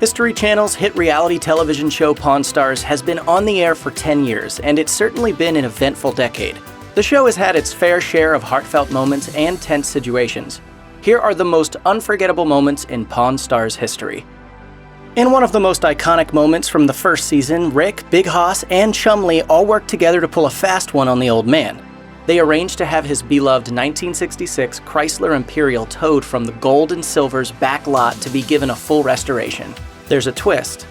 History Channel's hit reality television show Pawn Stars has been on the air for 10 years, and it's certainly been an eventful decade. The show has had its fair share of heartfelt moments and tense situations. Here are the most unforgettable moments in Pawn Stars history. In one of the most iconic moments from the first season, Rick, Big Hoss, and Chumlee all worked together to pull a fast one on the old man. They arranged to have his beloved 1966 Chrysler Imperial towed from the Gold and Silver's back lot to be given a full restoration. There's a twist.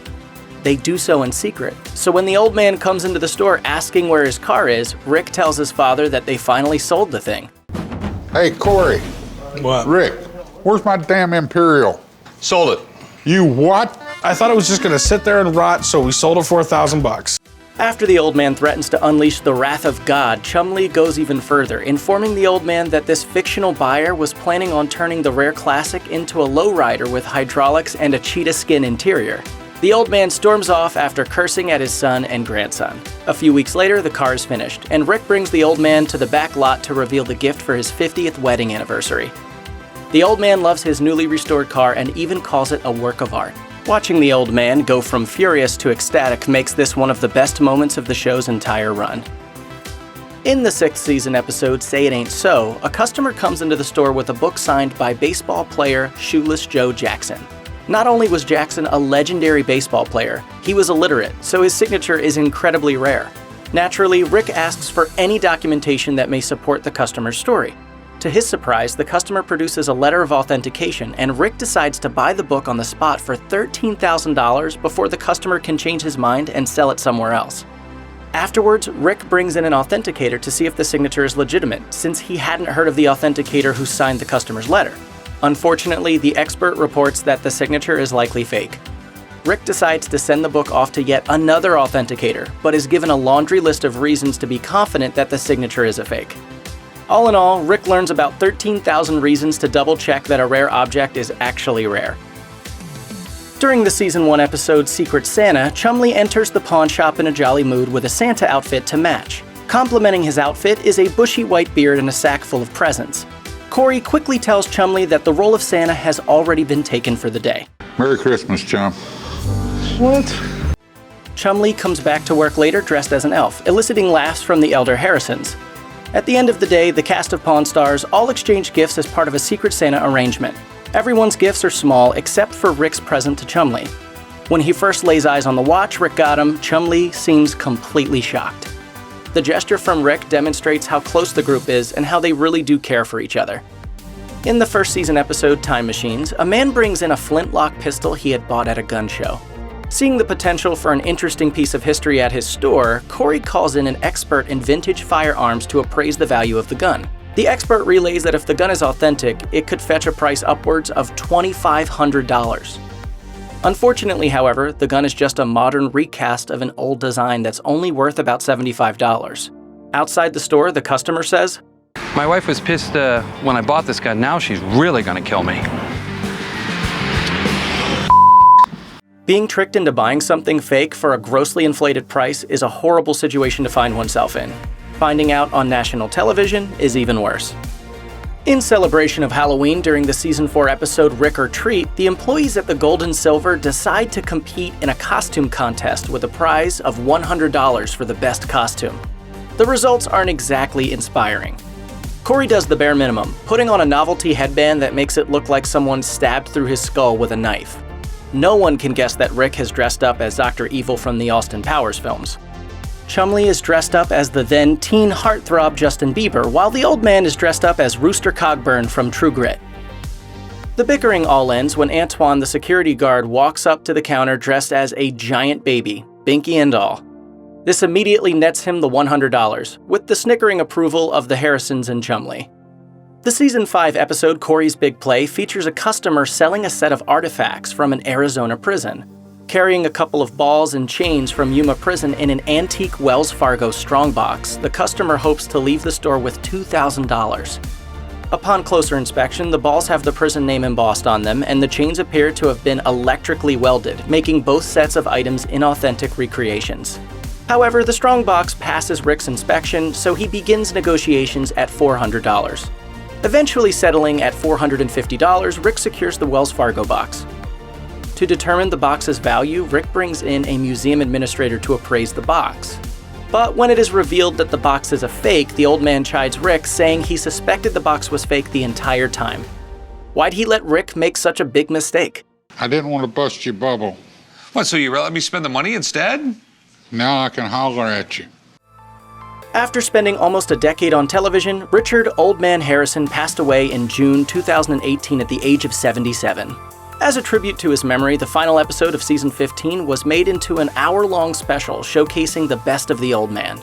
They do so in secret. So when the old man comes into the store asking where his car is, Rick tells his father that they finally sold the thing. Hey, Corey. What? Rick, where's my damn Imperial? Sold it. You what? I thought it was just gonna sit there and rot, so we sold it for $1,000. After the old man threatens to unleash the wrath of God, Chumlee goes even further, informing the old man that this fictional buyer was planning on turning the rare classic into a lowrider with hydraulics and a cheetah skin interior. The old man storms off after cursing at his son and grandson. A few weeks later, the car is finished, and Rick brings the old man to the back lot to reveal the gift for his 50th wedding anniversary. The old man loves his newly restored car and even calls it a work of art. Watching the old man go from furious to ecstatic makes this one of the best moments of the show's entire run. In the 6th season episode, Say It Ain't So, a customer comes into the store with a book signed by baseball player Shoeless Joe Jackson. Not only was Jackson a legendary baseball player, he was illiterate, so his signature is incredibly rare. Naturally, Rick asks for any documentation that may support the customer's story. To his surprise, the customer produces a letter of authentication, and Rick decides to buy the book on the spot for $13,000 before the customer can change his mind and sell it somewhere else. Afterwards, Rick brings in an authenticator to see if the signature is legitimate, since he hadn't heard of the authenticator who signed the customer's letter. Unfortunately, the expert reports that the signature is likely fake. Rick decides to send the book off to yet another authenticator, but is given a laundry list of reasons to be confident that the signature is a fake. All in all, Rick learns about 13,000 reasons to double-check that a rare object is actually rare. During the Season 1 episode Secret Santa, Chumlee enters the pawn shop in a jolly mood with a Santa outfit to match. Complementing his outfit is a bushy white beard and a sack full of presents. Corey quickly tells Chumlee that the role of Santa has already been taken for the day. Merry Christmas, chum. What? Chumlee comes back to work later dressed as an elf, eliciting laughs from the elder Harrisons. At the end of the day, the cast of Pawn Stars all exchange gifts as part of a Secret Santa arrangement. Everyone's gifts are small except for Rick's present to Chumlee. When he first lays eyes on the watch Rick got him, Chumlee seems completely shocked. The gesture from Rick demonstrates how close the group is and how they really do care for each other. In the first season episode Time Machines, a man brings in a flintlock pistol he had bought at a gun show. Seeing the potential for an interesting piece of history at his store, Corey calls in an expert in vintage firearms to appraise the value of the gun. The expert relays that if the gun is authentic, it could fetch a price upwards of $2,500. Unfortunately, however, the gun is just a modern recast of an old design that's only worth about $75. Outside the store, the customer says, "My wife was pissed when I bought this gun. Now she's really gonna kill me." Being tricked into buying something fake for a grossly inflated price is a horrible situation to find oneself in. Finding out on national television is even worse. In celebration of Halloween during the Season 4 episode Rick or Treat, the employees at the Gold and Silver decide to compete in a costume contest with a prize of $100 for the best costume. The results aren't exactly inspiring. Corey does the bare minimum, putting on a novelty headband that makes it look like someone stabbed through his skull with a knife. No one can guess that Rick has dressed up as Dr. Evil from the Austin Powers films. Chumlee is dressed up as the then teen heartthrob Justin Bieber, while the old man is dressed up as Rooster Cogburn from True Grit. The bickering all ends when Antoine, the security guard, walks up to the counter dressed as a giant baby, Binky and all. This immediately nets him the $100, with the snickering approval of the Harrisons and Chumlee. The Season 5 episode Corey's Big Play features a customer selling a set of artifacts from an Arizona prison. Carrying a couple of balls and chains from Yuma Prison in an antique Wells Fargo strongbox, the customer hopes to leave the store with $2,000. Upon closer inspection, the balls have the prison name embossed on them, and the chains appear to have been electrically welded, making both sets of items inauthentic recreations. However, the strongbox passes Rick's inspection, so he begins negotiations at $400. Eventually settling at $450, Rick secures the Wells Fargo box. To determine the box's value, Rick brings in a museum administrator to appraise the box. But when it is revealed that the box is a fake, the old man chides Rick, saying he suspected the box was fake the entire time. Why'd he let Rick make such a big mistake? I didn't want to bust your bubble. What, so you let me spend the money instead? Now I can holler at you. After spending almost a decade on television, Richard Old Man Harrison passed away in June 2018 at the age of 77. As a tribute to his memory, the final episode of season 15 was made into an hour-long special showcasing the best of the old man.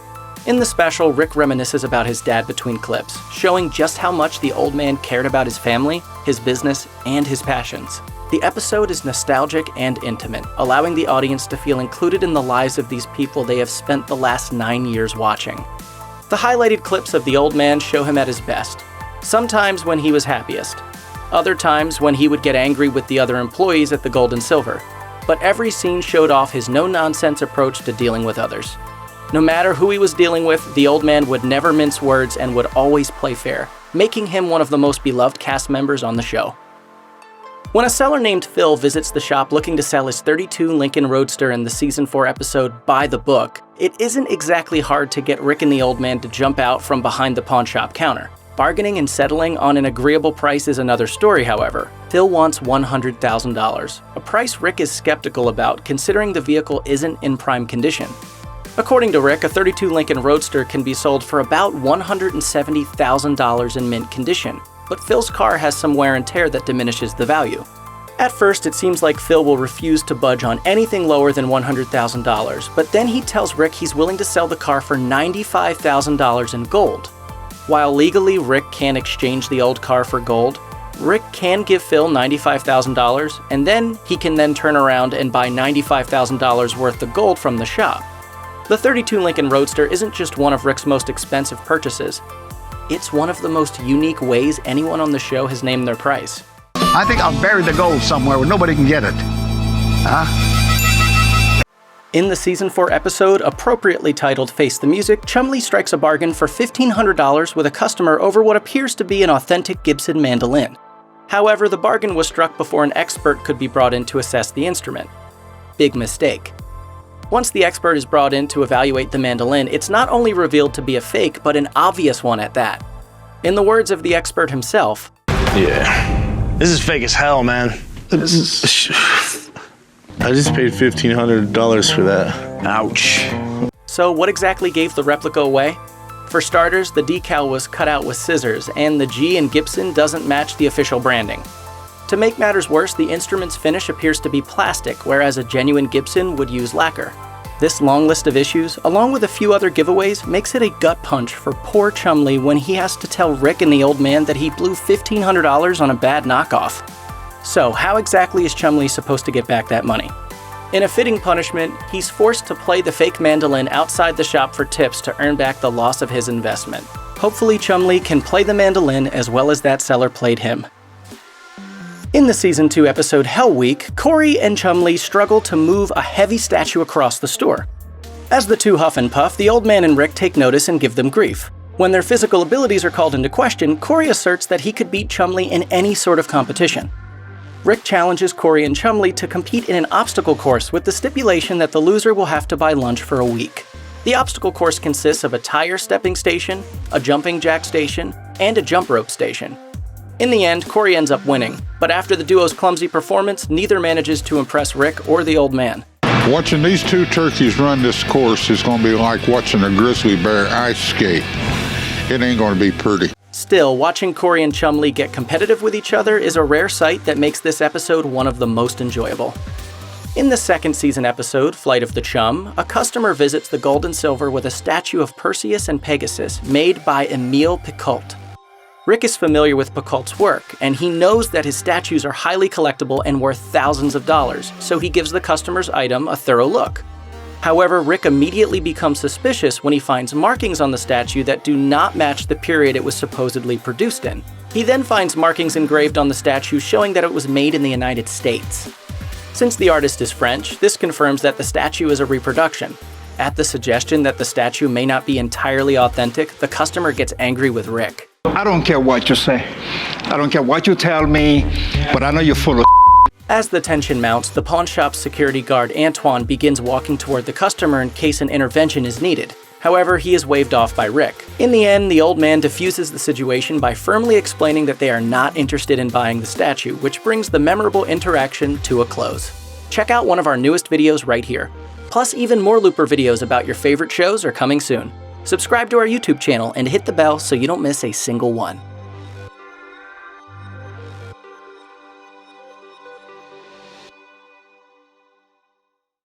In the special, Rick reminisces about his dad between clips, showing just how much the old man cared about his family, his business, and his passions. The episode is nostalgic and intimate, allowing the audience to feel included in the lives of these people they have spent the last 9 years watching. The highlighted clips of the old man show him at his best, sometimes when he was happiest, other times when he would get angry with the other employees at the Gold and Silver, but every scene showed off his no-nonsense approach to dealing with others. No matter who he was dealing with, the old man would never mince words and would always play fair, making him one of the most beloved cast members on the show. When a seller named Phil visits the shop looking to sell his '32 Lincoln Roadster in the Season 4 episode By the Book, it isn't exactly hard to get Rick and the old man to jump out from behind the pawn shop counter. Bargaining and settling on an agreeable price is another story, however. Phil wants $100,000, a price Rick is skeptical about considering the vehicle isn't in prime condition. According to Rick, a '32 Lincoln Roadster can be sold for about $170,000 in mint condition, but Phil's car has some wear and tear that diminishes the value. At first, it seems like Phil will refuse to budge on anything lower than $100,000, but then he tells Rick he's willing to sell the car for $95,000 in gold. While legally Rick can't exchange the old car for gold, Rick can give Phil $95,000, and then he can turn around and buy $95,000 worth of gold from the shop. The '32 Lincoln Roadster isn't just one of Rick's most expensive purchases. It's one of the most unique ways anyone on the show has named their price. I think I'll bury the gold somewhere where nobody can get it. Huh? In the Season 4 episode, appropriately titled Face the Music, Chumlee strikes a bargain for $1,500 with a customer over what appears to be an authentic Gibson mandolin. However, the bargain was struck before an expert could be brought in to assess the instrument. Big mistake. Once the expert is brought in to evaluate the mandolin, it's not only revealed to be a fake, but an obvious one at that. In the words of the expert himself, "Yeah, this is fake as hell, man. I just paid $1,500 for that. Ouch." So what exactly gave the replica away? For starters, the decal was cut out with scissors, and the G in Gibson doesn't match the official branding. To make matters worse, the instrument's finish appears to be plastic, whereas a genuine Gibson would use lacquer. This long list of issues, along with a few other giveaways, makes it a gut punch for poor Chumlee when he has to tell Rick and the old man that he blew $1,500 on a bad knockoff. So how exactly is Chumlee supposed to get back that money? In a fitting punishment, he's forced to play the fake mandolin outside the shop for tips to earn back the loss of his investment. Hopefully Chumlee can play the mandolin as well as that seller played him. In the Season 2 episode Hell Week, Corey and Chumlee struggle to move a heavy statue across the store. As the two huff and puff, the old man and Rick take notice and give them grief. When their physical abilities are called into question, Corey asserts that he could beat Chumlee in any sort of competition. Rick challenges Corey and Chumlee to compete in an obstacle course with the stipulation that the loser will have to buy lunch for a week. The obstacle course consists of a tire stepping station, a jumping jack station, and a jump rope station. In the end, Corey ends up winning, but after the duo's clumsy performance, neither manages to impress Rick or the old man. Watching these two turkeys run this course is going to be like watching a grizzly bear ice skate. It ain't going to be pretty. Still, watching Corey and Chumlee get competitive with each other is a rare sight that makes this episode one of the most enjoyable. In the second season episode, Flight of the Chum, a customer visits the Gold and Silver with a statue of Perseus and Pegasus made by Emile Picoult. Rick is familiar with Picoult's work, and he knows that his statues are highly collectible and worth thousands of dollars, so he gives the customer's item a thorough look. However, Rick immediately becomes suspicious when he finds markings on the statue that do not match the period it was supposedly produced in. He then finds markings engraved on the statue showing that it was made in the United States. Since the artist is French, this confirms that the statue is a reproduction. At the suggestion that the statue may not be entirely authentic, the customer gets angry with Rick. I don't care what you say. I don't care what you tell me, but I know you're full of As the tension mounts, the pawn shop's security guard Antoine begins walking toward the customer in case an intervention is needed. However, he is waved off by Rick. In the end, the old man diffuses the situation by firmly explaining that they are not interested in buying the statue, which brings the memorable interaction to a close. Check out one of our newest videos right here. Plus, even more Looper videos about your favorite shows are coming soon. Subscribe to our YouTube channel and hit the bell so you don't miss a single one.